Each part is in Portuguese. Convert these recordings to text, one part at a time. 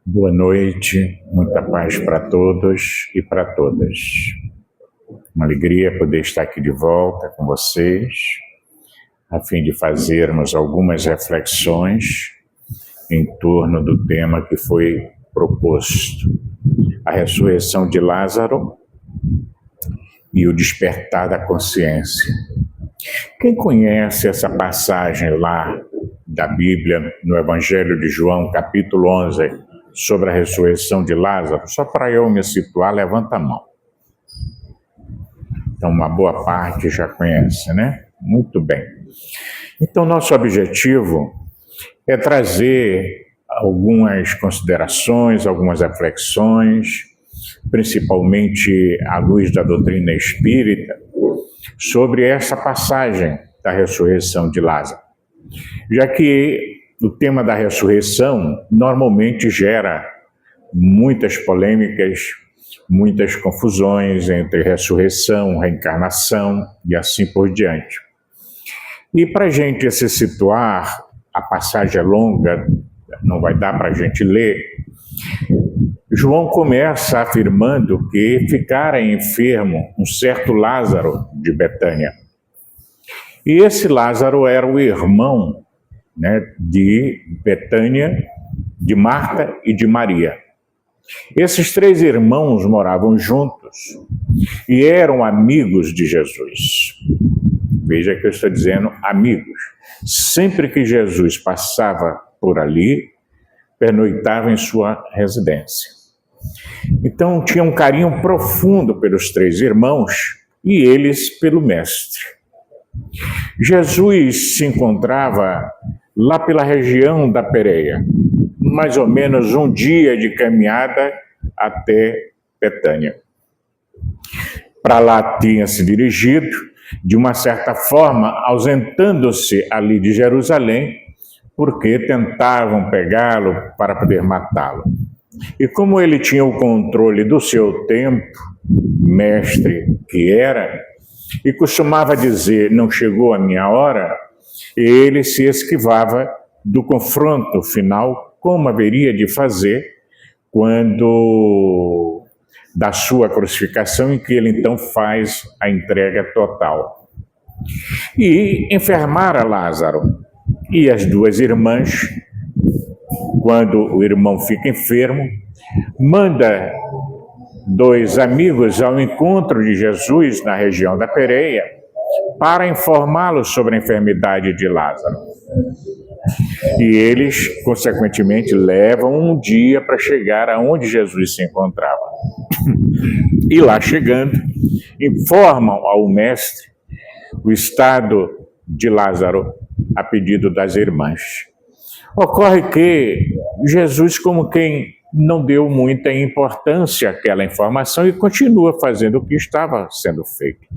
Boa noite, muita paz para todos e para todas. Uma alegria poder estar aqui de volta com vocês, a fim de fazermos algumas reflexões em torno do tema que foi proposto: a ressurreição de Lázaro e o despertar da consciência. Quem conhece essa passagem lá da Bíblia, no Evangelho de João, capítulo 11, sobre a ressurreição de Lázaro? Só para eu me situar, levanta a mão. Então, uma boa parte já conhece, né? Muito bem. Então, nosso objetivo é trazer algumas considerações, algumas reflexões, principalmente à luz da doutrina espírita, sobre essa passagem da ressurreição de Lázaro. Já que o tema da ressurreição normalmente gera muitas polêmicas, muitas confusões entre ressurreição, reencarnação e assim por diante. E para a gente se situar, a passagem é longa, não vai dar para a gente ler. João começa afirmando que ficara enfermo um certo Lázaro de Betânia. E esse Lázaro era o irmão, de Betânia, de Marta e de Maria. Esses três irmãos moravam juntos e eram amigos de Jesus. Veja que eu estou dizendo amigos. Sempre que Jesus passava por ali, pernoitava em sua residência. Então tinha um carinho profundo pelos três irmãos e eles pelo Mestre. Jesus se encontrava lá pela região da Pérea, mais ou menos um dia de caminhada até Betânia. Para lá tinha se dirigido, de uma certa forma, ausentando-se ali de Jerusalém, porque tentavam pegá-lo para poder matá-lo. E como ele tinha o controle do seu tempo, mestre que era, e costumava dizer, não chegou a minha hora, ele se esquivava do confronto final, como haveria de fazer quando da sua crucificação, em que ele então faz a entrega total. E enfermara Lázaro. E as duas irmãs, quando o irmão fica enfermo, manda dois amigos ao encontro de Jesus na região da Pérea para informá-los sobre a enfermidade de Lázaro. E eles, consequentemente, levam um dia para chegar aonde Jesus se encontrava. E lá chegando, informam ao mestre o estado de Lázaro a pedido das irmãs. Ocorre que Jesus, como quem não deu muita importância àquela informação e continua fazendo o que estava sendo feito.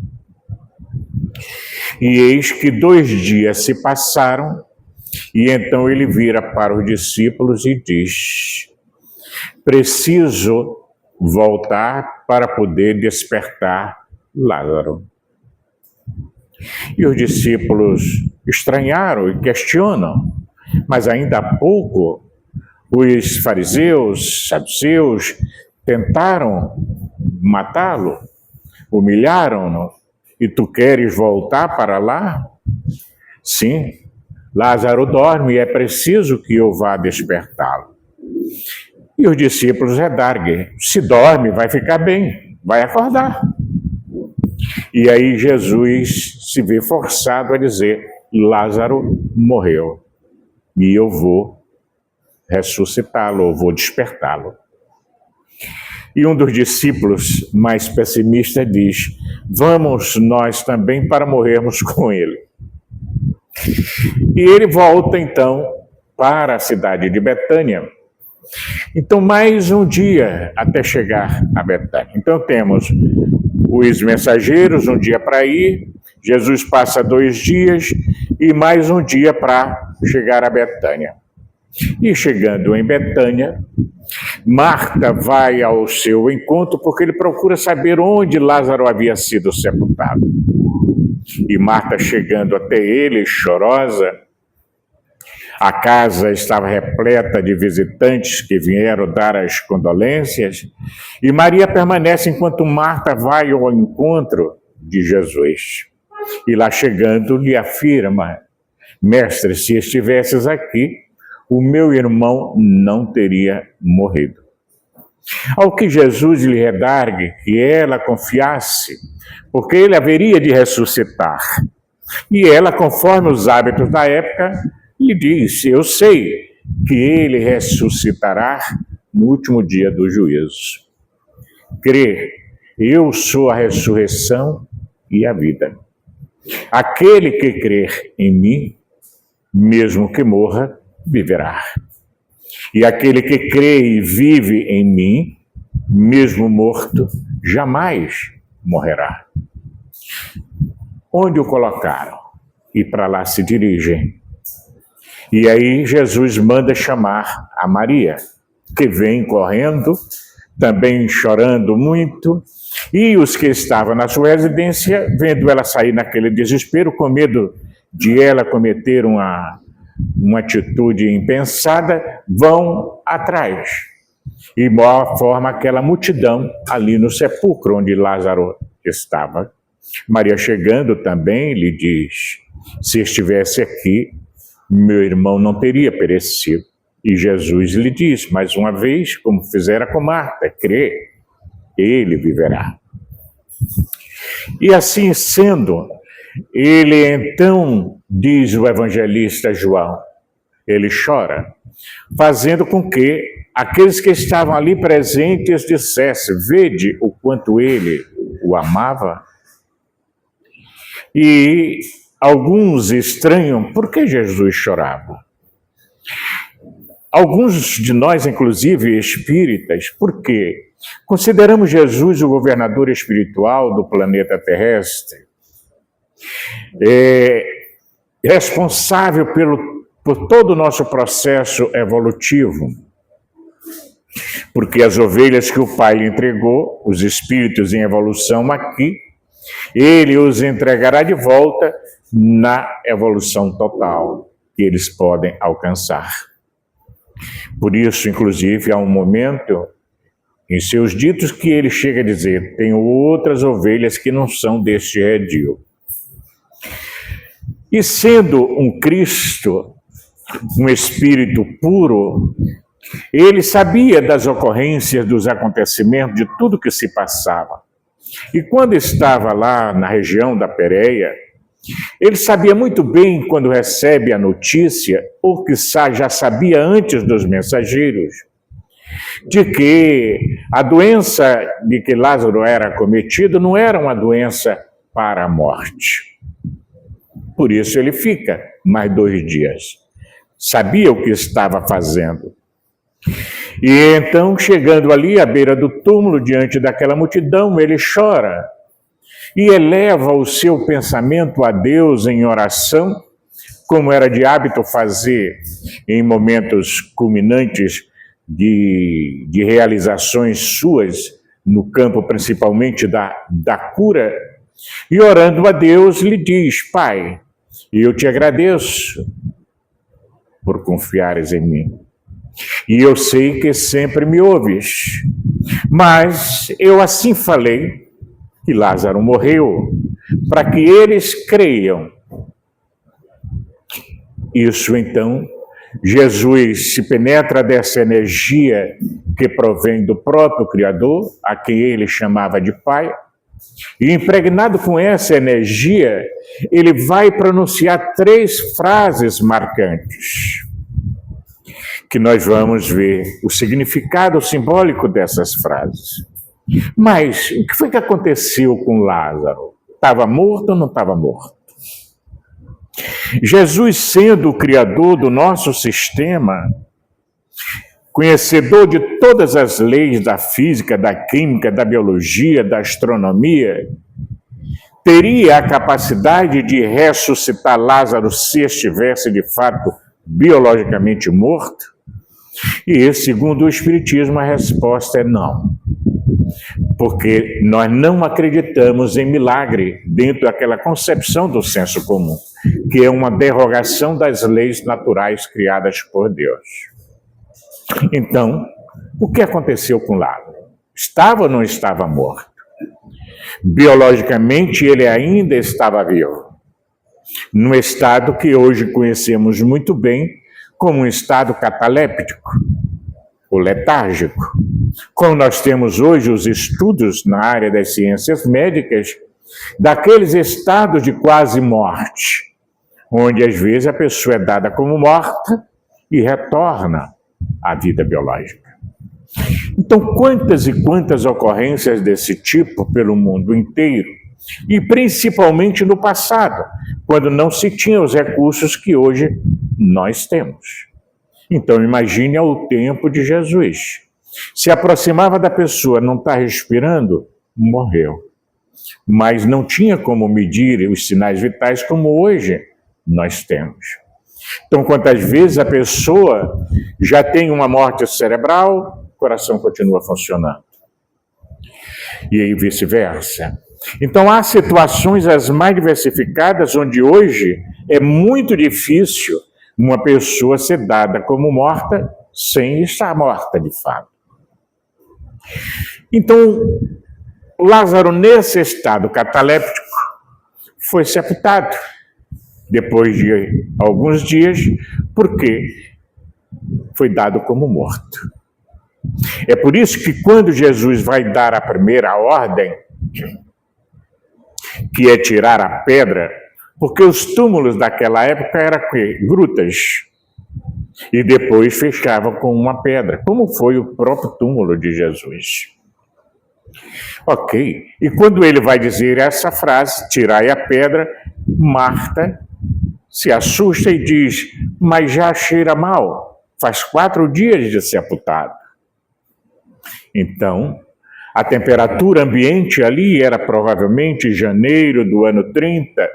E eis que 2 dias se passaram, e então ele vira para os discípulos e diz: preciso voltar para poder despertar Lázaro. E os discípulos estranharam e questionam, mas ainda há pouco os fariseus, saduceus, tentaram matá-lo, humilharam-no, e tu queres voltar para lá? Sim, Lázaro dorme e é preciso que eu vá despertá-lo. E os discípulos redarguem: se dorme, vai ficar bem, vai acordar. E aí Jesus se vê forçado a dizer: Lázaro morreu e eu vou ressuscitá-lo, eu vou despertá-lo. E um dos discípulos mais pessimistas diz: vamos nós também para morrermos com ele. E ele volta então para a cidade de Betânia. Então mais um dia até chegar a Betânia. Então temos os mensageiros, um dia para ir, Jesus passa 2 dias e mais um dia para chegar a Betânia. E chegando em Betânia, Marta vai ao seu encontro porque ele procura saber onde Lázaro havia sido sepultado. E Marta, chegando até ele, chorosa, A casa estava repleta de visitantes que vieram dar as condolências, e Maria permanece enquanto Marta vai ao encontro de Jesus. E lá chegando, lhe afirma: Mestre, se estivesses aqui, o meu irmão não teria morrido. Ao que Jesus lhe redargue que ela confiasse, porque ele haveria de ressuscitar. E ela, conforme os hábitos da época, lhe disse: eu sei que ele ressuscitará no último dia do juízo. Crê, eu sou a ressurreição e a vida. Aquele que crer em mim, mesmo que morra, viverá. E aquele que crê e vive em mim, mesmo morto, jamais morrerá. Onde o colocaram? E para lá se dirigem. E aí Jesus manda chamar a Maria, que vem correndo, também chorando muito, e os que estavam na sua residência, vendo ela sair naquele desespero, com medo de ela cometer uma atitude impensada, vão atrás. E forma aquela multidão ali no sepulcro onde Lázaro estava. Maria, chegando também, lhe diz: se estivesse aqui, meu irmão não teria perecido. E Jesus lhe diz, mais uma vez, como fizera com Marta: crê, ele viverá. E assim sendo, ele então, diz o evangelista João, ele chora, fazendo com que aqueles que estavam ali presentes dissessem: vede o quanto ele o amava. E alguns estranham por que Jesus chorava. Alguns de nós, inclusive espíritas, por quê? Consideramos Jesus o governador espiritual do planeta terrestre, responsável por todo o nosso processo evolutivo, porque as ovelhas que o Pai lhe entregou, os espíritos em evolução aqui, ele os entregará de volta na evolução total que eles podem alcançar. Por isso, inclusive, há um momento em seus ditos que ele chega a dizer: tenho outras ovelhas que não são deste redil. E sendo um Cristo, um espírito puro, ele sabia das ocorrências, dos acontecimentos, de tudo que se passava. E quando estava lá na região da Pérea, ele sabia muito bem, quando recebe a notícia, ou que já sabia antes dos mensageiros, de que a doença de que Lázaro era acometido não era uma doença para a morte. Por isso ele fica mais 2 dias. Sabia o que estava fazendo. E então, chegando ali à beira do túmulo, diante daquela multidão, ele chora e eleva o seu pensamento a Deus em oração, como era de hábito fazer em momentos culminantes de realizações suas, no campo principalmente da cura, e orando a Deus lhe diz: Pai, eu te agradeço por confiares em mim. E eu sei que sempre me ouves, mas eu assim falei que Lázaro morreu, para que eles creiam. Isso então, Jesus se penetra dessa energia que provém do próprio Criador, a quem ele chamava de Pai, e impregnado com essa energia, ele vai pronunciar 3 frases marcantes, que nós vamos ver o significado simbólico dessas frases. Mas o que foi que aconteceu com Lázaro? Estava morto ou não estava morto? Jesus, sendo o criador do nosso sistema, conhecedor de todas as leis da física, da química, da biologia, da astronomia, teria a capacidade de ressuscitar Lázaro se estivesse de fato biologicamente morto? E, segundo o Espiritismo, a resposta é não. porque nós não acreditamos em milagre dentro daquela concepção do senso comum, que é uma derrogação das leis naturais criadas por Deus. Então, o que aconteceu com Lázaro? Estava ou não estava morto? Biologicamente, ele ainda estava vivo, num estado que hoje conhecemos muito bem como um estado cataléptico, ou letárgico. Como nós temos hoje os estudos na área das ciências médicas, daqueles estados de quase morte, onde às vezes a pessoa é dada como morta e retorna à vida biológica. Então, quantas e quantas ocorrências desse tipo pelo mundo inteiro, e principalmente no passado, quando não se tinha os recursos que hoje nós temos. Então, imagine ao tempo de Jesus. Se aproximava da pessoa, não está respirando, morreu. Mas não tinha como medir os sinais vitais como hoje nós temos. Então, quantas vezes a pessoa já tem uma morte cerebral, o coração continua funcionando. E aí vice-versa. Então, há situações as mais diversificadas onde hoje é muito difícil uma pessoa ser dada como morta sem estar morta de fato. Então, Lázaro, nesse estado cataléptico, foi sepultado depois de alguns dias, porque foi dado como morto. É por isso que quando Jesus vai dar a primeira ordem, que é tirar a pedra, porque os túmulos daquela época eram grutas, e depois fechavam com uma pedra, como foi o próprio túmulo de Jesus. Ok, e quando ele vai dizer essa frase, tirai a pedra, Marta se assusta e diz, mas já cheira mal, faz 4 dias de sepultado. Então, a temperatura ambiente ali era provavelmente janeiro do ano 30,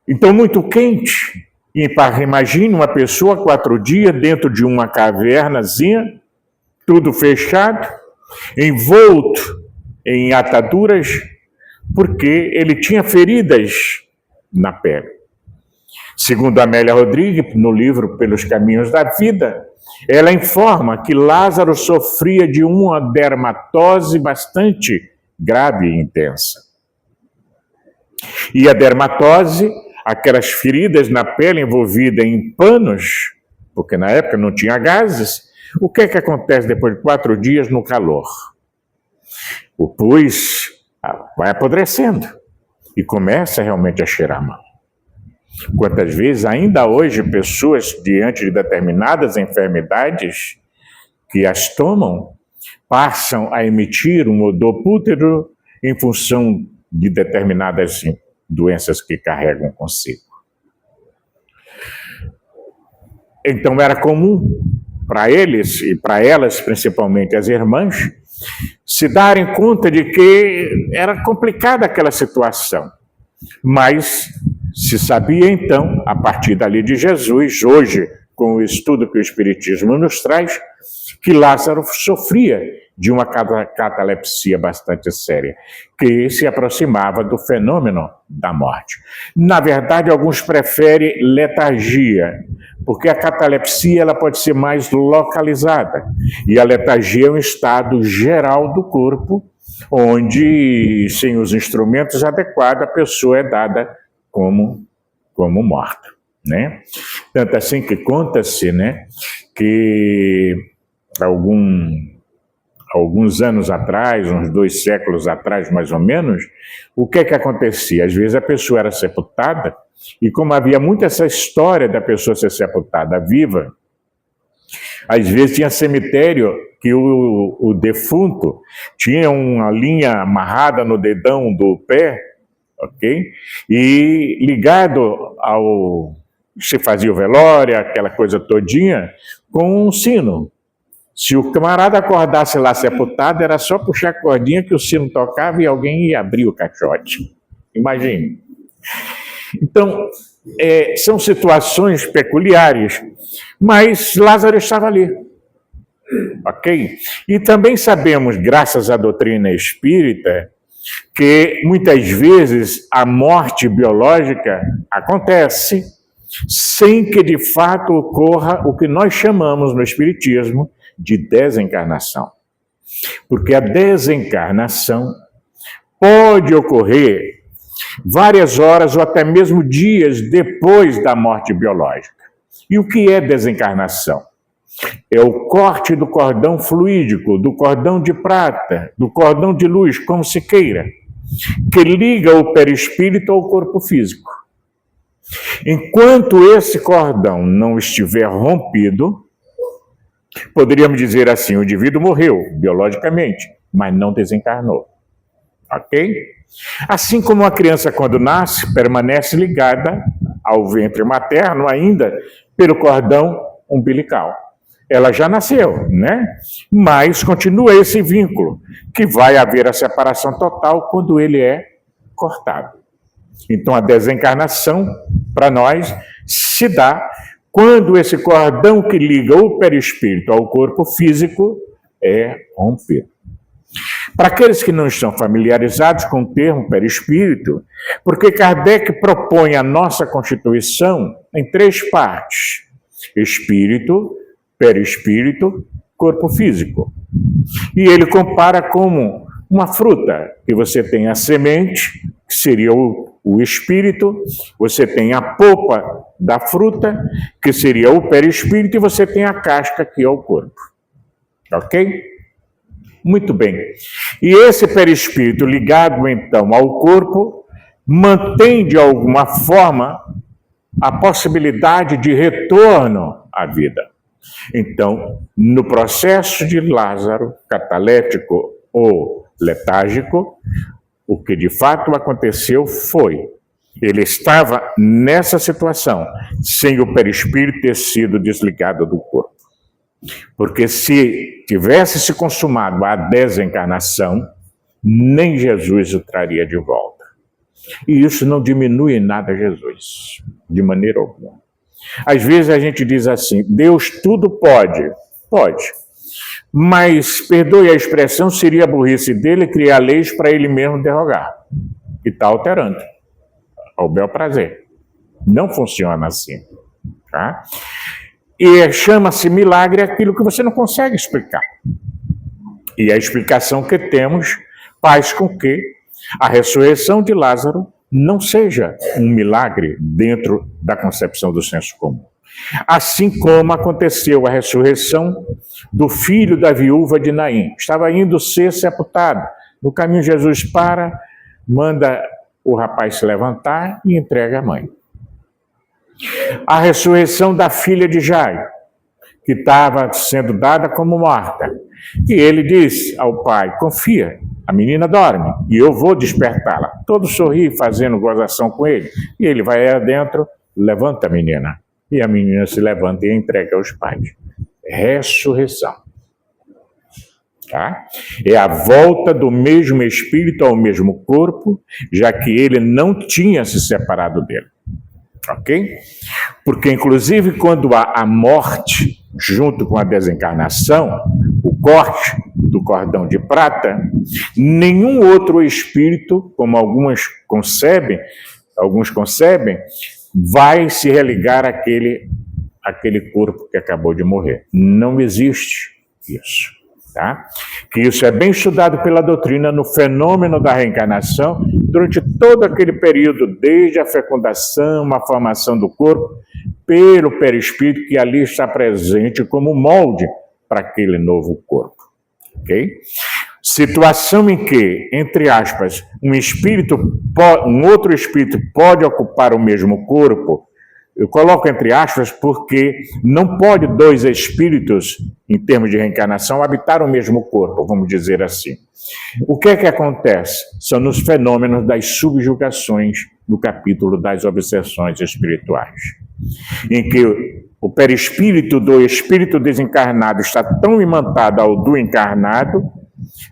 então muito quente. E imagine uma pessoa 4 dias dentro de uma cavernazinha, tudo fechado, envolto em ataduras, porque ele tinha feridas na pele. Segundo Amélia Rodrigues, no livro Pelos Caminhos da Vida, ela informa que Lázaro sofria de uma dermatose bastante grave e intensa. E a dermatose, aquelas feridas na pele envolvida em panos, porque na época não tinha gases, o que é que acontece depois de 4 dias no calor? O pus vai apodrecendo e começa realmente a cheirar mal. Quantas vezes ainda hoje pessoas diante de determinadas enfermidades que as tomam passam a emitir um odor pútrido em função de determinadas doenças que carregam consigo. Então era comum para eles e para elas, principalmente as irmãs, se darem conta de que era complicada aquela situação. Mas se sabia então, a partir dali de Jesus, hoje, com o estudo que o Espiritismo nos traz, que Lázaro sofria de uma catalepsia bastante séria, que se aproximava do fenômeno da morte. Na verdade, alguns preferem letargia, porque a catalepsia ela pode ser mais localizada, e a letargia é um estado geral do corpo, onde, sem os instrumentos adequados, a pessoa é dada como morta, né? Tanto assim que conta-se, né, que alguns anos atrás, uns 2 séculos atrás, mais ou menos, o que é que acontecia? Às vezes a pessoa era sepultada, e como havia muito essa história da pessoa ser sepultada viva, às vezes tinha cemitério que o defunto tinha uma linha amarrada no dedão do pé, ok? E ligado ao... se fazia o velório, aquela coisa todinha, com um sino. Se o camarada acordasse lá sepultado, era só puxar a cordinha que o sino tocava e alguém ia abrir o caixote. Imagine. Então, são situações peculiares, mas Lázaro estava ali. Ok? E também sabemos, graças à doutrina espírita, que muitas vezes a morte biológica acontece sem que de fato ocorra o que nós chamamos no espiritismo de desencarnação. Porque a desencarnação pode ocorrer várias horas ou até mesmo dias depois da morte biológica. E o que é desencarnação? É o corte do cordão fluídico, do cordão de prata, do cordão de luz, como se queira, que liga o perispírito ao corpo físico. Enquanto esse cordão não estiver rompido, poderíamos dizer assim, o indivíduo morreu biologicamente, mas não desencarnou. Ok? Assim como a criança, quando nasce, permanece ligada ao ventre materno ainda pelo cordão umbilical. Ela já nasceu, né? Mas continua esse vínculo, que vai haver a separação total quando ele é cortado. Então, a desencarnação, para nós, se dá quando esse cordão que liga o perispírito ao corpo físico é rompido. Para aqueles que não estão familiarizados com o termo perispírito, porque Kardec propõe a nossa constituição em 3 partes: espírito, perispírito, corpo físico. E ele compara como uma fruta, que você tem a semente, que seria o espírito, você tem a polpa da fruta, que seria o perispírito, e você tem a casca, que é o corpo. Ok? Muito bem. E esse perispírito ligado, então, ao corpo, mantém, de alguma forma, a possibilidade de retorno à vida. Então, no processo de Lázaro, catalético ou letárgico, o que de fato aconteceu foi, ele estava nessa situação, sem o perispírito ter sido desligado do corpo. Porque se tivesse se consumado a desencarnação, nem Jesus o traria de volta. E isso não diminui em nada Jesus, de maneira alguma. Às vezes a gente diz assim, Deus tudo pode. Pode. Mas, perdoe a expressão, seria a burrice dele criar leis para ele mesmo derrogar. E está alterando, ao bel prazer. Não funciona assim. Tá? E chama-se milagre aquilo que você não consegue explicar. E a explicação que temos faz com que a ressurreição de Lázaro não seja um milagre dentro da concepção do senso comum. Assim como aconteceu a ressurreição do filho da viúva de Naim. Estava indo ser sepultado. No caminho, Jesus para, manda o rapaz se levantar e entrega a mãe. A ressurreição da filha de Jairo, que estava sendo dada como morta. E ele diz ao pai, confia, a menina dorme e eu vou despertá-la. Todo sorri fazendo gozação com ele. E ele vai adentro, levanta a menina. E a menina se levanta e entrega aos pais. Ressurreição. Tá? É a volta do mesmo espírito ao mesmo corpo, já que ele não tinha se separado dele. Ok? Porque, inclusive, quando há a morte, junto com a desencarnação, o corte do cordão de prata, nenhum outro espírito, como alguns concebem, vai se religar àquele corpo que acabou de morrer. Não existe isso. Tá? Que isso é bem estudado pela doutrina no fenômeno da reencarnação durante todo aquele período, desde a fecundação, a formação do corpo, pelo perispírito que ali está presente como molde para aquele novo corpo. Ok? Situação em que, entre aspas, um outro espírito pode ocupar o mesmo corpo. Eu coloco entre aspas porque não pode 2 espíritos, em termos de reencarnação, habitar o mesmo corpo, vamos dizer assim. O que é que acontece? São nos fenômenos das subjugações no capítulo das obsessões espirituais, em que o perispírito do espírito desencarnado está tão imantado ao do encarnado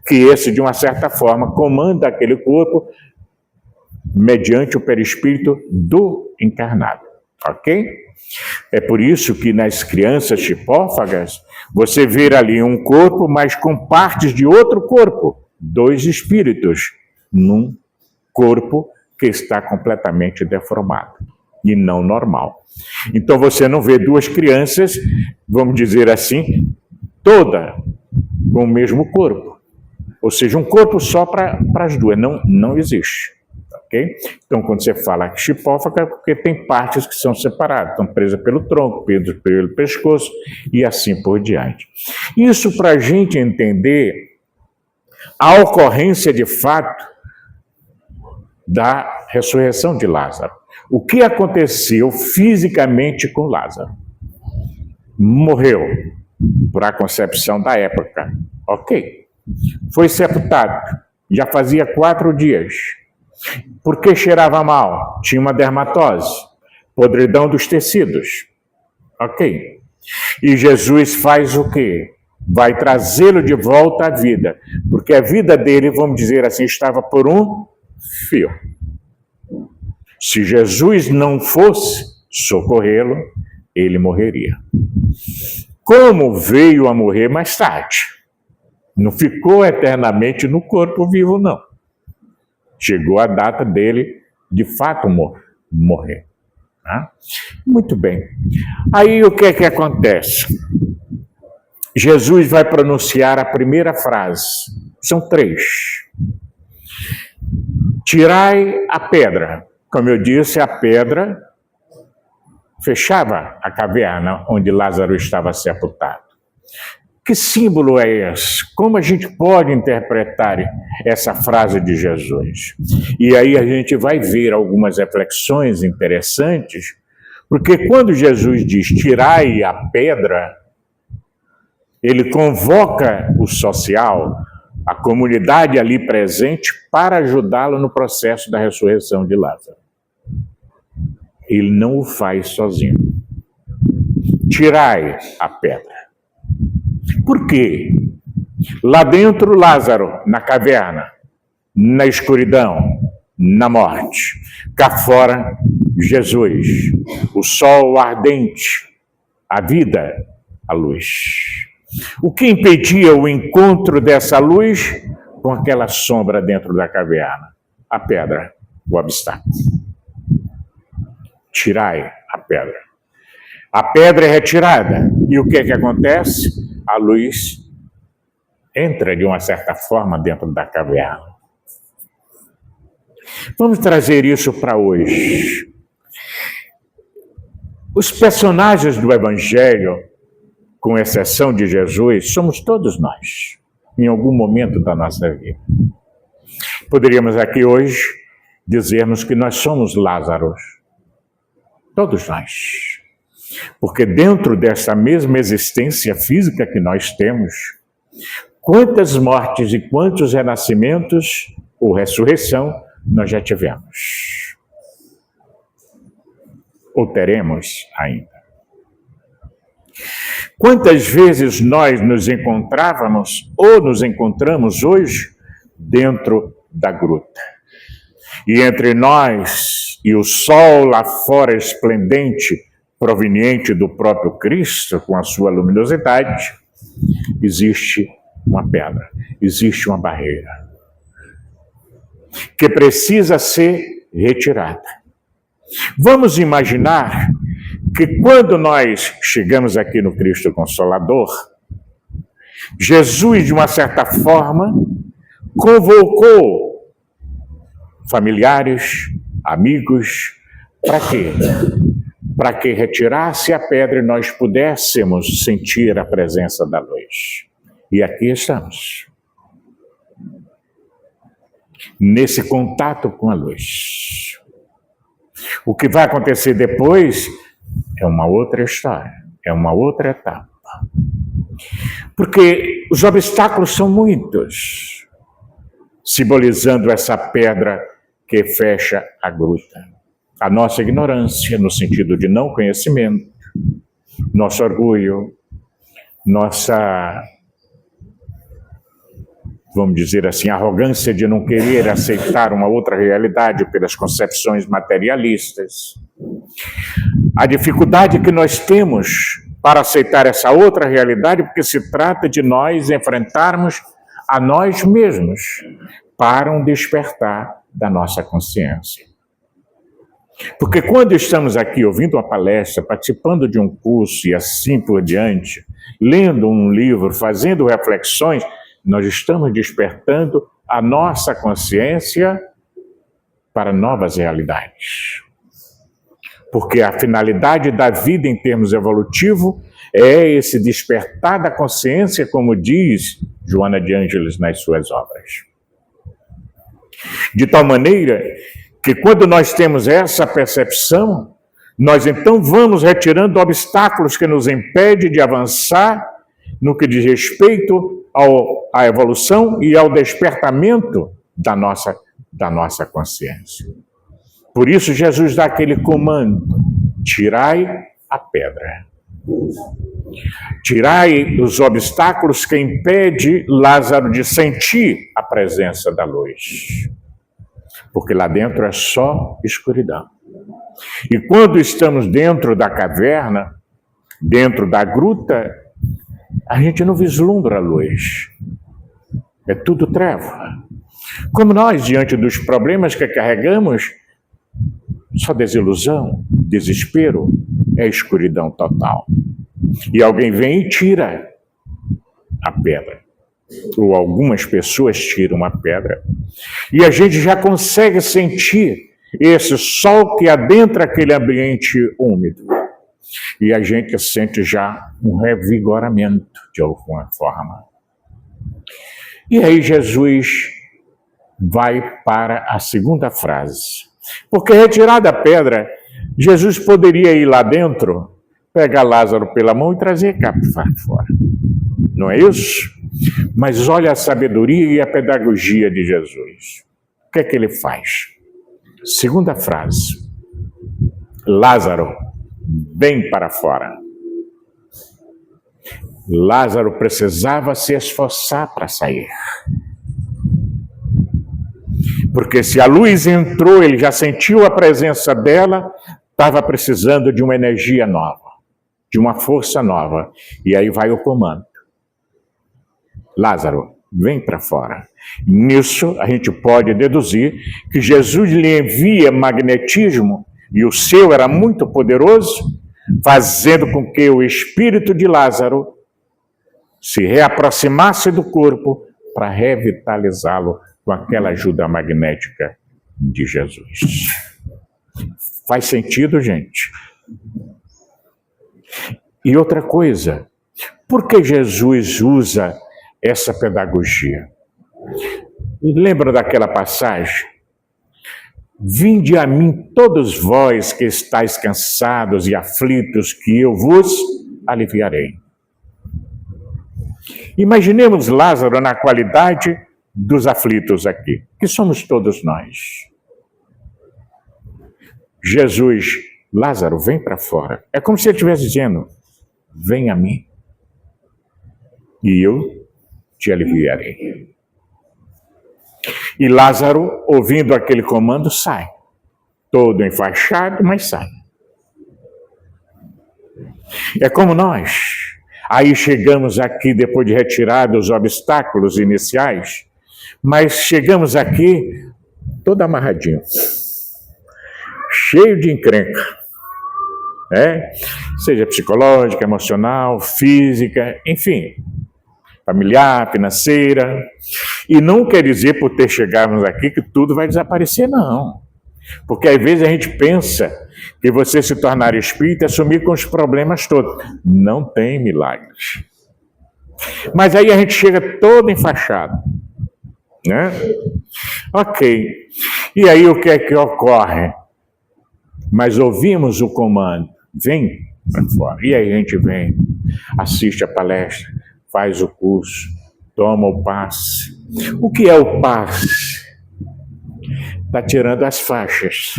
que esse, de uma certa forma, comanda aquele corpo mediante o perispírito do encarnado. Ok? É por isso que nas crianças chipófagas, você vê ali um corpo, mas com partes de outro corpo. 2 espíritos num corpo que está completamente deformado e não normal. Então você não vê 2 crianças, vamos dizer assim, toda com o mesmo corpo. Ou seja, um corpo só para as 2. Não existe. Okay? Então, quando você fala chipófaga, é porque tem partes que são separadas, estão presas pelo tronco, pelo pescoço e assim por diante. Isso para a gente entender a ocorrência de fato da ressurreição de Lázaro. O que aconteceu fisicamente com Lázaro? Morreu por a concepção da época. Ok. Foi sepultado. Já fazia 4 dias. Por que cheirava mal? Tinha uma dermatose. Podridão dos tecidos. Ok. E Jesus faz o quê? Vai trazê-lo de volta à vida. Porque a vida dele, vamos dizer assim, estava por um fio. Se Jesus não fosse socorrê-lo, ele morreria. Como veio a morrer mais tarde? Não ficou eternamente no corpo vivo, não. Chegou a data dele, de fato, morrer. Tá? Muito bem. Aí o que é que acontece? Jesus vai pronunciar a primeira frase. São 3. Tirai a pedra. Como eu disse, a pedra fechava a caverna onde Lázaro estava sepultado. Que símbolo é esse? Como a gente pode interpretar essa frase de Jesus? E aí a gente vai ver algumas reflexões interessantes, porque quando Jesus diz tirai a pedra, ele convoca o social, a comunidade ali presente, para ajudá-lo no processo da ressurreição de Lázaro. Ele não o faz sozinho. Tirai a pedra. Por quê? Lá dentro, Lázaro, na caverna, na escuridão, na morte. Cá fora, Jesus, o sol ardente, a vida, a luz. O que impedia o encontro dessa luz com aquela sombra dentro da caverna? A pedra, o obstáculo. Tirai a pedra. A pedra é retirada. E o que é que acontece? A luz entra de uma certa forma dentro da caverna. Vamos trazer isso para hoje. Os personagens do Evangelho, com exceção de Jesus, somos todos nós, em algum momento da nossa vida. Poderíamos aqui hoje dizermos que nós somos Lázaros. Todos nós. Porque dentro dessa mesma existência física que nós temos, quantas mortes e quantos renascimentos ou ressurreição nós já tivemos? Ou teremos ainda? Quantas vezes nós nos encontrávamos ou nos encontramos hoje dentro da gruta? E entre nós e o sol lá fora esplendente, proveniente do próprio Cristo, com a sua luminosidade, existe uma pedra, existe uma barreira, que precisa ser retirada. Vamos imaginar que quando nós chegamos aqui no Cristo Consolador, Jesus, de uma certa forma, convocou familiares, amigos, para quê? Para que retirasse a pedra e nós pudéssemos sentir a presença da luz. E aqui estamos. Nesse contato com a luz. O que vai acontecer depois é uma outra história, é uma outra etapa. Porque os obstáculos são muitos, simbolizando essa pedra que fecha a gruta. A nossa ignorância, no sentido de não conhecimento, nosso orgulho, nossa, vamos dizer assim, arrogância de não querer aceitar uma outra realidade pelas concepções materialistas. A dificuldade que nós temos para aceitar essa outra realidade, porque se trata de nós enfrentarmos a nós mesmos para um despertar da nossa consciência. Porque quando estamos aqui ouvindo uma palestra, participando de um curso e assim por diante, lendo um livro, fazendo reflexões, nós estamos despertando a nossa consciência para novas realidades. Porque a finalidade da vida em termos evolutivos é esse despertar da consciência, como diz Joana de Ângeles nas suas obras. De tal maneira que quando nós temos essa percepção, nós então vamos retirando obstáculos que nos impedem de avançar no que diz respeito à evolução e ao despertamento da nossa consciência. Por isso Jesus dá aquele comando: tirai a pedra. Tirai os obstáculos que impedem Lázaro de sentir a presença da luz. Porque lá dentro é só escuridão. E quando estamos dentro da caverna, dentro da gruta, a gente não vislumbra a luz. É tudo treva. Como nós, diante dos problemas que carregamos, só desilusão, desespero, é escuridão total. E alguém vem e tira a pedra. Ou algumas pessoas tiram a pedra. E a gente já consegue sentir esse sol que adentra aquele ambiente úmido. E a gente sente já um revigoramento de alguma forma. E aí Jesus vai para a segunda frase. Porque retirada a pedra, Jesus poderia ir lá dentro, pegar Lázaro pela mão e trazer cá para fora. Não é isso? Mas olha a sabedoria e a pedagogia de Jesus. O que é que ele faz? Segunda frase. Lázaro, vem para fora. Lázaro precisava se esforçar para sair. Porque se a luz entrou, ele já sentiu a presença dela, estava precisando de uma energia nova, de uma força nova. E aí vai o comando. Lázaro, vem para fora. Nisso, a gente pode deduzir que Jesus lhe envia magnetismo, e o seu era muito poderoso, fazendo com que o espírito de Lázaro se reaproximasse do corpo para revitalizá-lo com aquela ajuda magnética de Jesus. Faz sentido, gente? E outra coisa, por que Jesus usa essa pedagogia? Lembra daquela passagem? Vinde a mim todos vós que estáis cansados e aflitos, que eu vos aliviarei. Imaginemos Lázaro na qualidade dos aflitos aqui, que somos todos nós. Jesus, Lázaro, vem para fora. É como se ele estivesse dizendo, vem a mim e eu te aliviarei. E Lázaro, ouvindo aquele comando, sai. Todo enfaixado, mas sai. É como nós. Aí chegamos aqui, depois de retirados os obstáculos iniciais, mas chegamos aqui todo amarradinho, cheio de encrenca, seja psicológica, emocional, física, enfim, familiar, financeira. E não quer dizer, por ter chegado aqui, que tudo vai desaparecer, não. Porque às vezes a gente pensa que você se tornar espírita é sumir com os problemas todos. Não tem milagres. Mas aí a gente chega todo enfaixado, né? Ok. E aí o que é que ocorre? Mas ouvimos o comando, vem para fora. E aí a gente vem, assiste a palestra, faz o curso, toma o passe. O que é o passe? Está tirando as faixas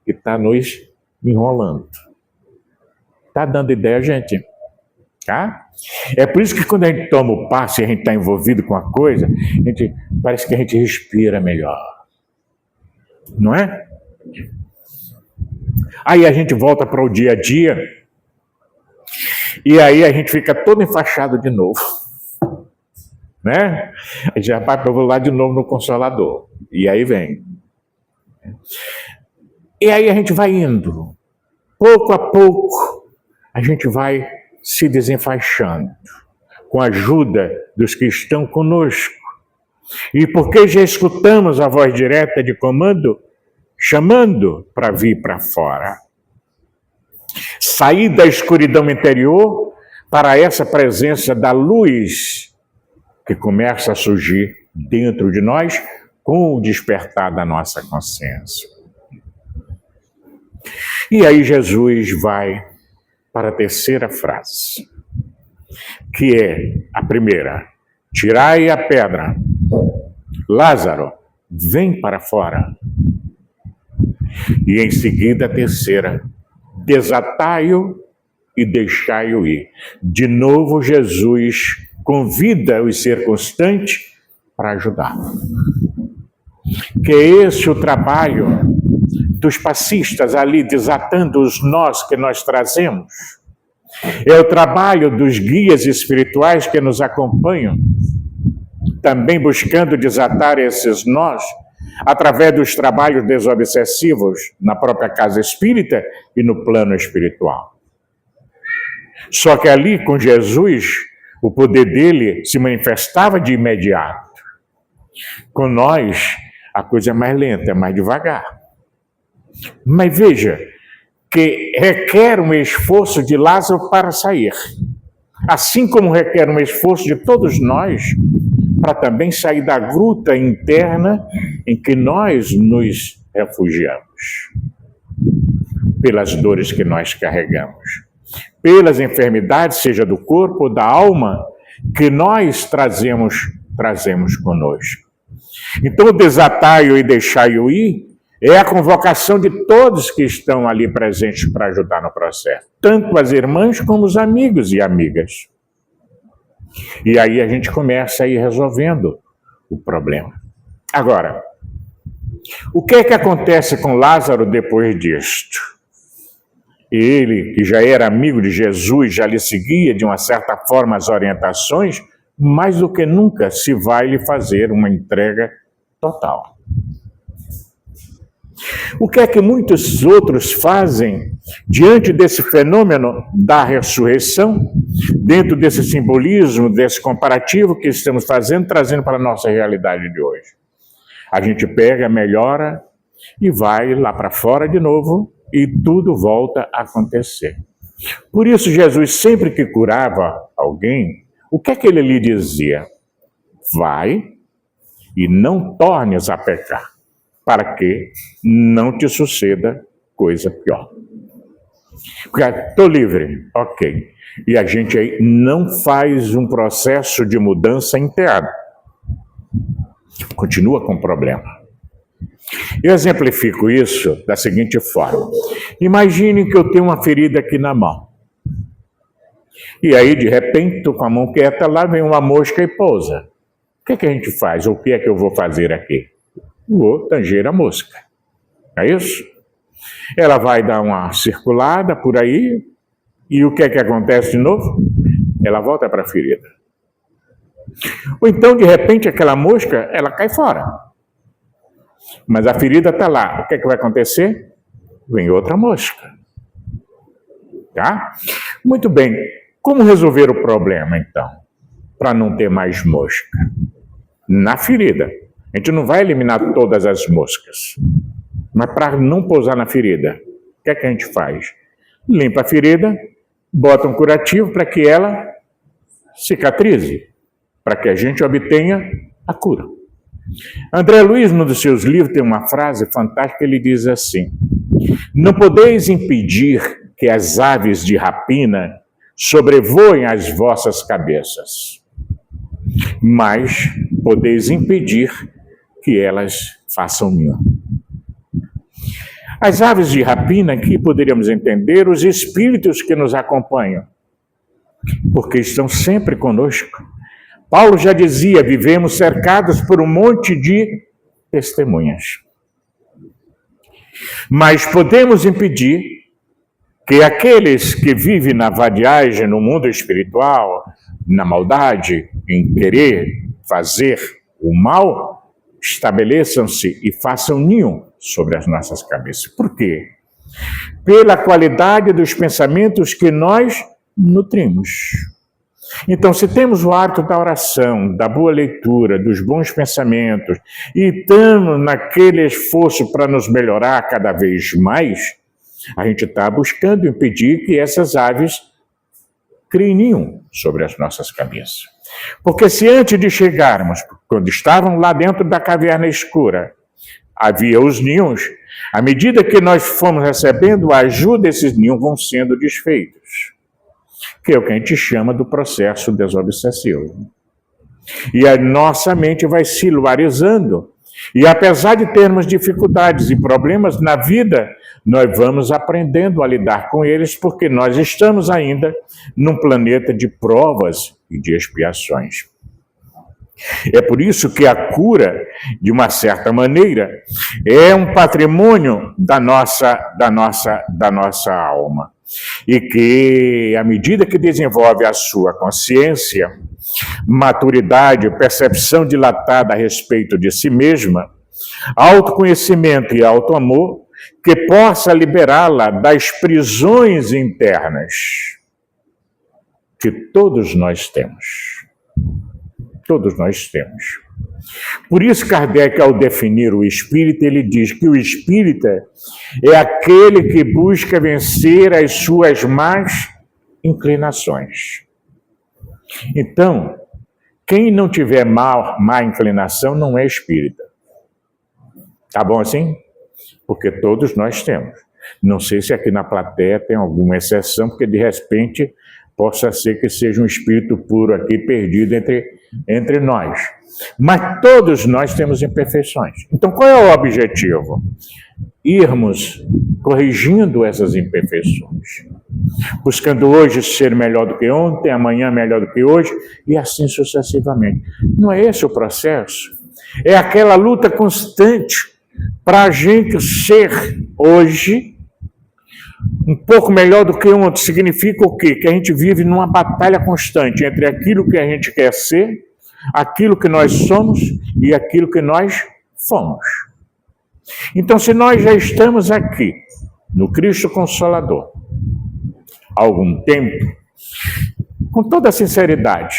e está nos enrolando. Está dando ideia, gente? Tá? É por isso que quando a gente toma o passe e a gente está envolvido com a coisa, parece que a gente respira melhor. Não é? Aí a gente volta para o dia a dia, e aí a gente fica todo enfaixado de novo, né? A gente já vai para lá de novo no Consolador, e aí vem. E aí a gente vai indo, pouco a pouco, a gente vai se desenfaixando, com a ajuda dos que estão conosco. E porque já escutamos a voz direta de comando, chamando para vir para fora. Sair da escuridão interior para essa presença da luz que começa a surgir dentro de nós com o despertar da nossa consciência. E aí Jesus vai para a terceira frase, que é a primeira: tirai a pedra. Lázaro, vem para fora. E em seguida a terceira: desatai-o e deixai-o ir. De novo Jesus convida os circunstantes para ajudar. Que é esse o trabalho dos passistas ali, desatando os nós que nós trazemos. É o trabalho dos guias espirituais que nos acompanham, também buscando desatar esses nós através dos trabalhos desobsessivos na própria casa espírita e no plano espiritual. Só que ali, com Jesus, o poder dele se manifestava de imediato. Com nós, a coisa é mais lenta, é mais devagar. Mas veja que requer um esforço de Lázaro para sair, assim como requer um esforço de todos nós para também sair da gruta interna em que nós nos refugiamos, pelas dores que nós carregamos, pelas enfermidades, seja do corpo ou da alma, que nós trazemos conosco. Então, desatai-o e deixai-o ir é a convocação de todos que estão ali presentes para ajudar no processo, tanto as irmãs como os amigos e amigas. E aí a gente começa a ir resolvendo o problema. Agora, o que é que acontece com Lázaro depois disto? Ele, que já era amigo de Jesus, já lhe seguia de uma certa forma as orientações, mais do que nunca se vai lhe fazer uma entrega total. O que é que muitos outros fazem diante desse fenômeno da ressurreição, dentro desse simbolismo, desse comparativo que estamos fazendo, trazendo para a nossa realidade de hoje? A gente pega, melhora e vai lá para fora de novo e tudo volta a acontecer. Por isso, Jesus, sempre que curava alguém, o que é que ele lhe dizia? Vai e não tornes a pecar, para que não te suceda coisa pior. Estou livre, ok. E a gente aí não faz um processo de mudança interna. Continua com o problema. Eu exemplifico isso da seguinte forma. Imagine que eu tenho uma ferida aqui na mão. E aí, de repente, estou com a mão quieta, lá vem uma mosca e pousa. O que é que a gente faz? Ou o que é que eu vou fazer aqui? Vou tanger a mosca. É isso? Ela vai dar uma circulada por aí, e o que é que acontece de novo? Ela volta para a ferida. Ou então, de repente, aquela mosca, ela cai fora. Mas a ferida está lá. O que é que vai acontecer? Vem outra mosca. Tá? Muito bem. Como resolver o problema, então? Para não ter mais mosca? Na ferida. A gente não vai eliminar todas as moscas. Mas para não pousar na ferida, o que é que a gente faz? Limpa a ferida, bota um curativo para que ela cicatrize, para que a gente obtenha a cura. André Luiz, num dos seus livros, tem uma frase fantástica, ele diz assim: não podeis impedir que as aves de rapina sobrevoem as vossas cabeças, mas podeis impedir que elas façam ninho. As aves de rapina, aqui poderíamos entender os espíritos que nos acompanham, porque estão sempre conosco. Paulo já dizia, vivemos cercados por um monte de testemunhas. Mas podemos impedir que aqueles que vivem na vadiagem no mundo espiritual, na maldade, em querer fazer o mal, estabeleçam-se e façam ninho sobre as nossas cabeças. Por quê? Pela qualidade dos pensamentos que nós nutrimos. Então, se temos o hábito da oração, da boa leitura, dos bons pensamentos, e estamos naquele esforço para nos melhorar cada vez mais, a gente está buscando impedir que essas aves criem ninho sobre as nossas cabeças. Porque se antes de chegarmos, quando estavam lá dentro da caverna escura, havia os ninhos, à medida que nós fomos recebendo a ajuda, esses ninhos vão sendo desfeitos, que é o que a gente chama do processo desobsessivo. E a nossa mente vai se luarizando. E apesar de termos dificuldades e problemas na vida, nós vamos aprendendo a lidar com eles, porque nós estamos ainda num planeta de provas e de expiações. É por isso que a cura, de uma certa maneira, é um patrimônio da nossa alma. E que, à medida que desenvolve a sua consciência, maturidade, percepção dilatada a respeito de si mesma, autoconhecimento e autoamor, que possa liberá-la das prisões internas que todos nós temos. Todos nós temos. Por isso, Kardec, ao definir o espírita, ele diz que o espírita é aquele que busca vencer as suas más inclinações. Então, quem não tiver má inclinação não é espírita. Tá bom assim? Porque todos nós temos. Não sei se aqui na plateia tem alguma exceção, porque de repente possa ser que seja um espírito puro aqui perdido entre nós. Mas todos nós temos imperfeições. Então, qual é o objetivo? Irmos corrigindo essas imperfeições. Buscando hoje ser melhor do que ontem, amanhã melhor do que hoje, e assim sucessivamente. Não é esse o processo? É aquela luta constante para a gente ser hoje um pouco melhor do que ontem. Significa o quê? Que a gente vive numa batalha constante entre aquilo que a gente quer ser, aquilo que nós somos e aquilo que nós fomos. Então, se nós já estamos aqui, no Cristo Consolador, há algum tempo, com toda sinceridade,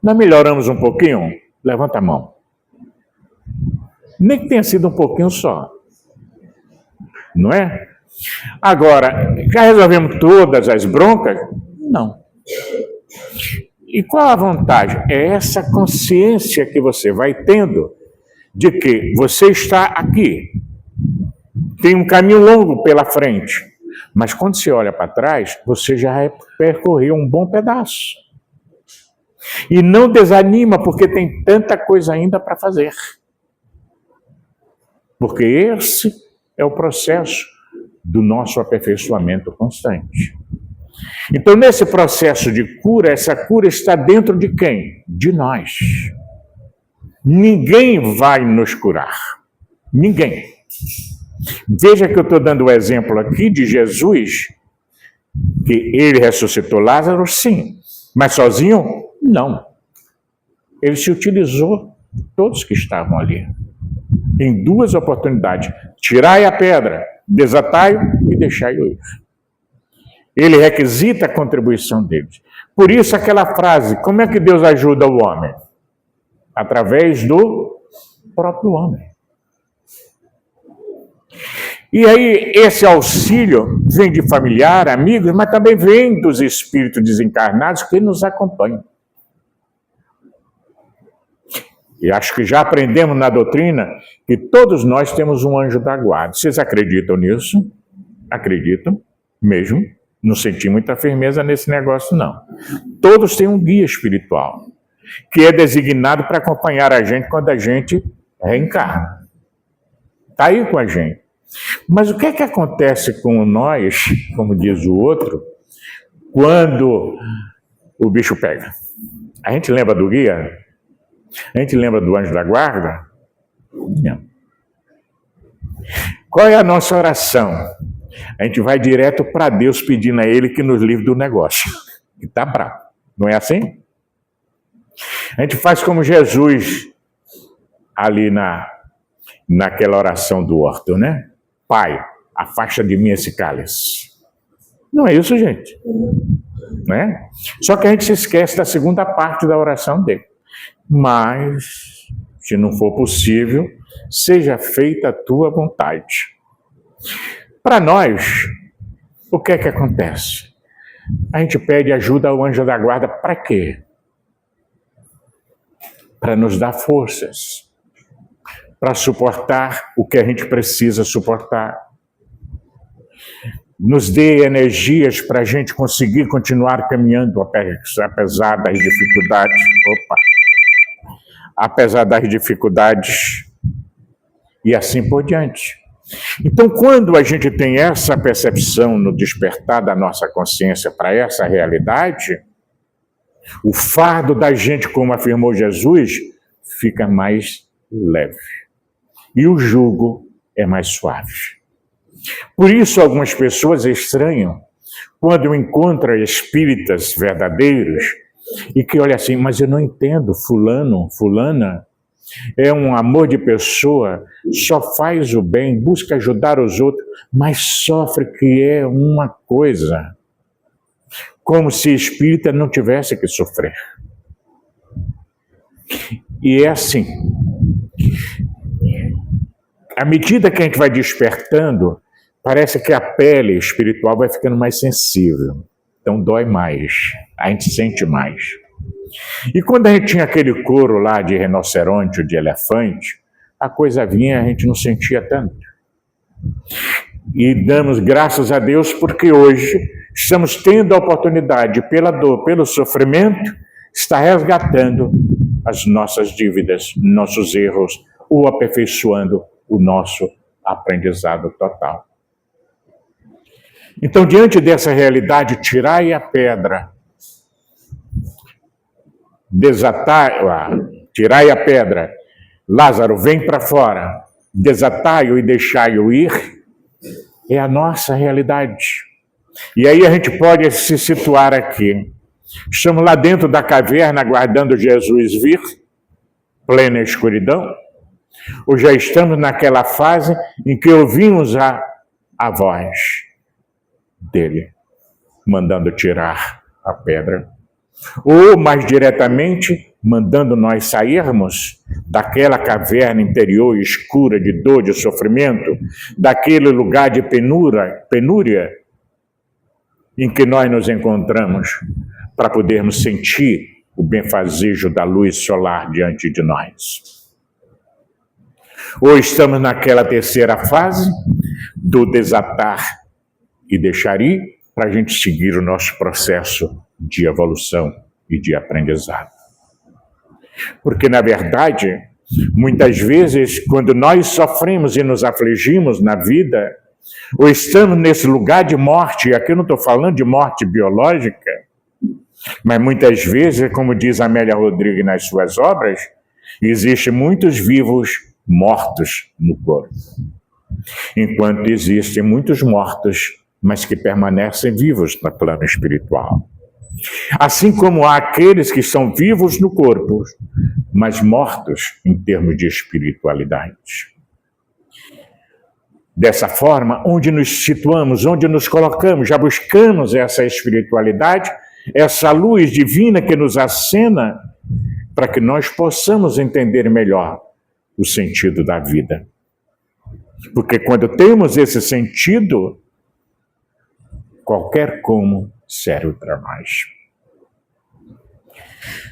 nós melhoramos um pouquinho? Levanta a mão. Nem que tenha sido um pouquinho só. Não é? Agora, já resolvemos todas as broncas? Não. E qual a vantagem? É essa consciência que você vai tendo de que você está aqui. Tem um caminho longo pela frente. Mas quando você olha para trás, você já percorreu um bom pedaço. E não desanima, porque tem tanta coisa ainda para fazer. Porque esse é o processo do nosso aperfeiçoamento constante. Então, nesse processo de cura, essa cura está dentro de quem? De nós. Ninguém vai nos curar. Ninguém. Veja que eu estou dando o exemplo aqui de Jesus, que ele ressuscitou Lázaro, sim. Mas sozinho? Não. Ele se utilizou de todos que estavam ali. Em duas oportunidades. Tirai a pedra, desatai-o e deixai-o ir. Ele requisita a contribuição deles. Por isso aquela frase, como é que Deus ajuda o homem? Através do próprio homem. E aí esse auxílio vem de familiar, amigos, mas também vem dos espíritos desencarnados que nos acompanham. E acho que já aprendemos na doutrina que todos nós temos um anjo da guarda. Vocês acreditam nisso? Acreditam mesmo? Não senti muita firmeza nesse negócio, não. Todos têm um guia espiritual, que é designado para acompanhar a gente quando a gente reencarna. Está aí com a gente. Mas o que é que acontece com nós, como diz o outro, quando o bicho pega? A gente lembra do guia? A gente lembra do anjo da guarda? Não. Qual é a nossa oração? A gente vai direto para Deus pedindo a Ele que nos livre do negócio. E está bravo. Não é assim? A gente faz como Jesus ali naquela oração do horto, né? Pai, afasta de mim esse cálice. Não é isso, gente. Né? Só que a gente se esquece da segunda parte da oração dele. Mas, se não for possível, seja feita a tua vontade. Para nós, o que é que acontece? A gente pede ajuda ao anjo da guarda para quê? Para nos dar forças, para suportar o que a gente precisa suportar. Nos dê energias para a gente conseguir continuar caminhando, apesar das dificuldades. Apesar das dificuldades e assim por diante. Então, quando a gente tem essa percepção no despertar da nossa consciência para essa realidade, o fardo da gente, como afirmou Jesus, fica mais leve. E o jugo é mais suave. Por isso, algumas pessoas estranham quando encontram espíritas verdadeiros e que olham assim, mas eu não entendo, fulano, fulana, é um amor de pessoa, só faz o bem, busca ajudar os outros, mas sofre que é uma coisa. Como se espírita não tivesse que sofrer. E é assim. À medida que a gente vai despertando, parece que a pele espiritual vai ficando mais sensível. Então dói mais, a gente sente mais. E quando a gente tinha aquele couro lá de rinoceronte ou de elefante, a coisa vinha e a gente não sentia tanto. E damos graças a Deus porque hoje estamos tendo a oportunidade, pela dor, pelo sofrimento, está resgatando as nossas dívidas, nossos erros, ou aperfeiçoando o nosso aprendizado total. Então, diante dessa realidade, tirai a pedra, tirai a pedra, Lázaro, vem para fora, desatai-o e deixai-o ir, é a nossa realidade. E aí a gente pode se situar aqui. Estamos lá dentro da caverna aguardando Jesus vir, plena escuridão, ou já estamos naquela fase em que ouvimos a voz dele, mandando tirar a pedra. Ou, mais diretamente, mandando nós sairmos daquela caverna interior escura de dor, de sofrimento, daquele lugar de penúria em que nós nos encontramos, para podermos sentir o benfazejo da luz solar diante de nós. Ou estamos naquela terceira fase do desatar e deixar ir, para a gente seguir o nosso processo de evolução e de aprendizado. Porque, na verdade, muitas vezes, quando nós sofremos e nos afligimos na vida, ou estamos nesse lugar de morte, e aqui eu não estou falando de morte biológica, mas muitas vezes, como diz Amélia Rodrigues nas suas obras, existem muitos vivos mortos no corpo, enquanto existem muitos mortos, mas que permanecem vivos no plano espiritual. Assim como há aqueles que são vivos no corpo, mas mortos em termos de espiritualidade. Dessa forma, onde nos situamos, onde nos colocamos, já buscamos essa espiritualidade, essa luz divina que nos acena, para que nós possamos entender melhor o sentido da vida. Porque quando temos esse sentido, qualquer como serve para nós.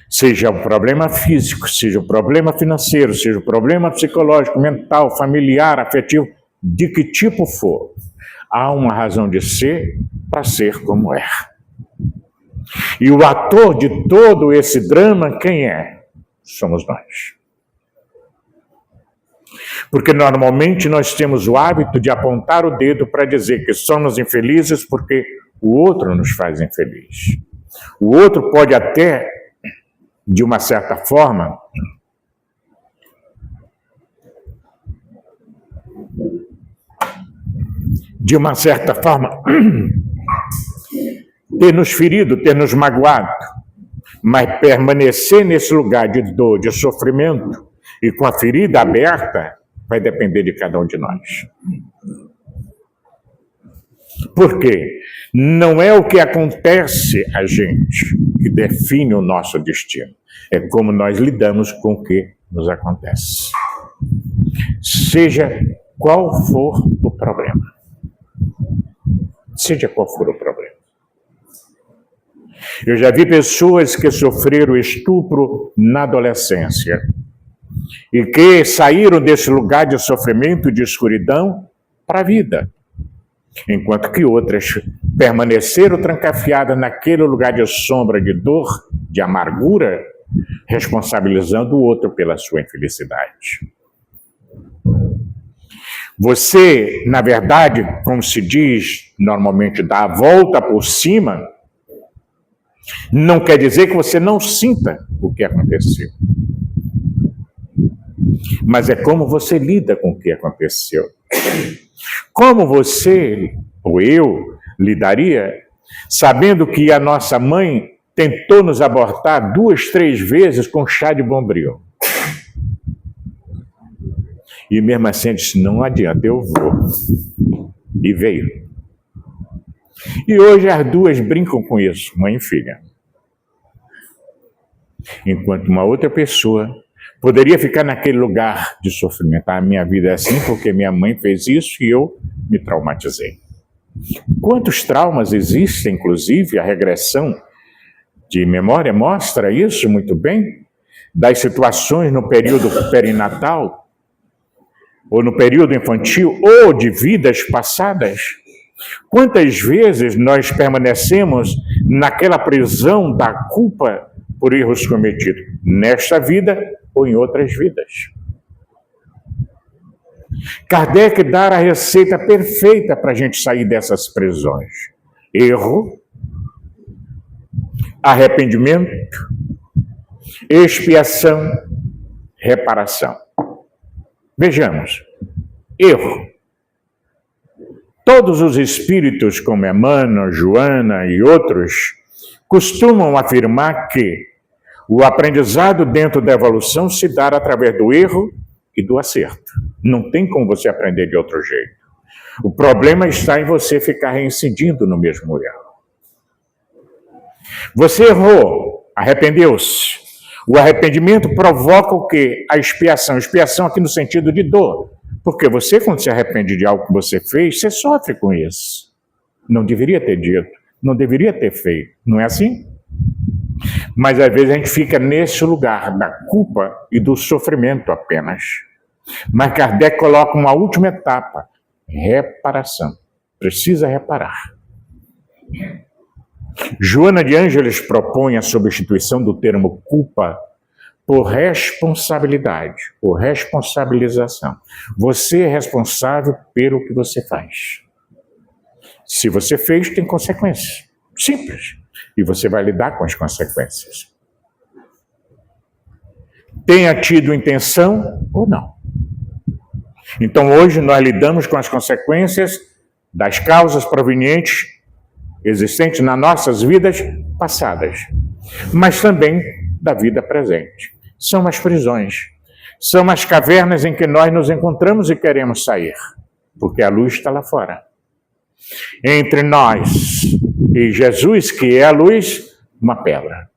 Seja um problema físico, seja um problema financeiro, seja um problema psicológico, mental, familiar, afetivo, de que tipo for, há uma razão de ser para ser como é. E o ator de todo esse drama, quem é? Somos nós. Porque normalmente nós temos o hábito de apontar o dedo para dizer que somos infelizes porque o outro nos faz infeliz. O outro pode até, de uma certa forma, de uma certa forma, ter nos ferido, ter nos magoado, mas permanecer nesse lugar de dor, de sofrimento e com a ferida aberta, vai depender de cada um de nós. Por quê? Não é o que acontece a gente que define o nosso destino. É como nós lidamos com o que nos acontece. Seja qual for o problema. Seja qual for o problema. Eu já vi pessoas que sofreram estupro na adolescência e que saíram desse lugar de sofrimento e de escuridão para a vida, enquanto que outras permaneceram trancafiadas naquele lugar de sombra, de dor, de amargura, responsabilizando o outro pela sua infelicidade. Você, na verdade, como se diz normalmente, dá a volta por cima, não quer dizer que você não sinta o que aconteceu. Mas é como você lida com o que aconteceu. Como você, ou eu, lidaria sabendo que a nossa mãe tentou nos abortar 2, 3 vezes com chá de bombril? E mesmo assim disse, não adianta, eu vou. E veio. E hoje as duas brincam com isso, mãe e filha. Enquanto uma outra pessoa poderia ficar naquele lugar de sofrimento. A minha vida é assim porque minha mãe fez isso e eu me traumatizei. Quantos traumas existem, inclusive, a regressão de memória mostra isso muito bem, das situações no período perinatal, ou no período infantil, ou de vidas passadas. Quantas vezes nós permanecemos naquela prisão da culpa por erros cometidos, nesta vida ou em outras vidas? Kardec dá a receita perfeita para a gente sair dessas prisões. Erro, arrependimento, expiação, reparação. Vejamos, erro. Todos os espíritos, como Emmanuel, Joana e outros, costumam afirmar que o aprendizado dentro da evolução se dá através do erro e do acerto. Não tem como você aprender de outro jeito. O problema está em você ficar reincidindo no mesmo erro. Você errou, arrependeu-se. O arrependimento provoca o quê? A expiação. Expiação aqui no sentido de dor. Porque você, quando se arrepende de algo que você fez, você sofre com isso. Não deveria ter dito, não deveria ter feito. Não é assim? Mas às vezes a gente fica nesse lugar da culpa e do sofrimento apenas. Mas Kardec coloca uma última etapa, reparação. Precisa reparar. Joana de Ângeles propõe a substituição do termo culpa por responsabilidade, por responsabilização. Você é responsável pelo que você faz. Se você fez, tem consequências. Simples. E você vai lidar com as consequências. Tenha tido intenção ou não. Então, hoje, nós lidamos com as consequências das causas provenientes, existentes nas nossas vidas passadas, mas também da vida presente. São as prisões, são as cavernas em que nós nos encontramos e queremos sair, porque a luz está lá fora. Entre nós e Jesus, que é a luz, uma pedra.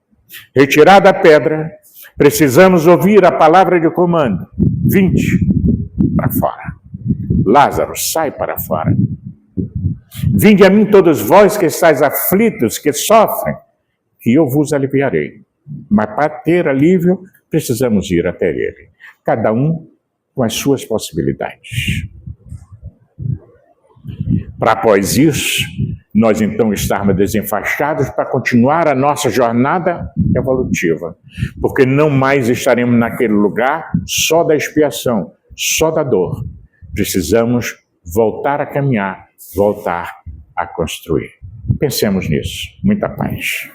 Retirada a pedra, precisamos ouvir a palavra de comando. Vinde para fora. Lázaro, sai para fora. Vinde a mim todos vós que estáis aflitos, que sofrem, que eu vos aliviarei. Mas para ter alívio, precisamos ir até ele. Cada um com as suas possibilidades. Para após isso, nós então estarmos desenfaixados para continuar a nossa jornada evolutiva. Porque não mais estaremos naquele lugar só da expiação, só da dor. Precisamos voltar a caminhar, voltar a construir. Pensemos nisso. Muita paz.